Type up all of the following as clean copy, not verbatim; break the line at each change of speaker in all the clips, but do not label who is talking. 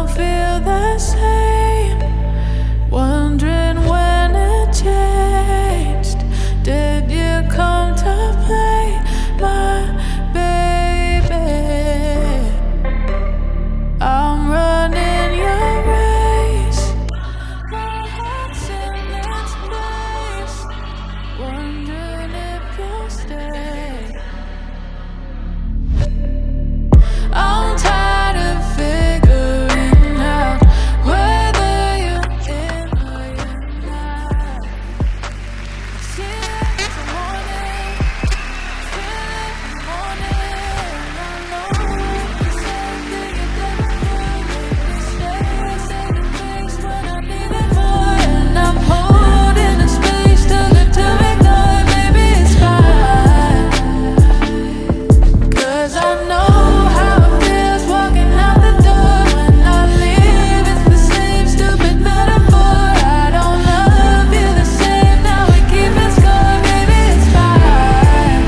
don't feel the same. Wondering when it changed. Did you come to play, my baby? I'm running your race. My heart's in its place. Wondering if you'll stay. I'm tired of figuring out whether you're in or you're not. See it in the morning, feel it in the morning. I know the same thing you did before. Stay saving face when I need it more. And I'm holding a space till it to ignore. Maybe it's fine, 'cause I know how it feels walking out the door. When I leave, it's the same stupid metaphor. I don't love you the same, now we keep it score. Maybe it's fine.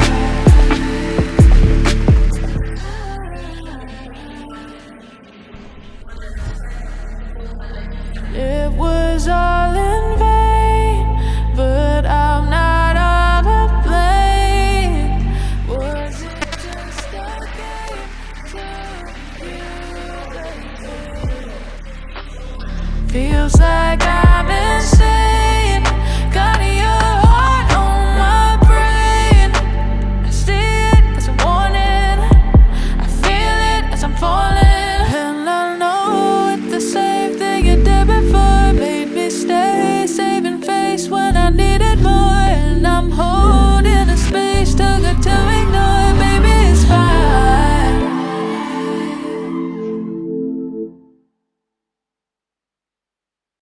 It was all in vain, but I'm not all to blame. Was it just a game to you, baby? Feels like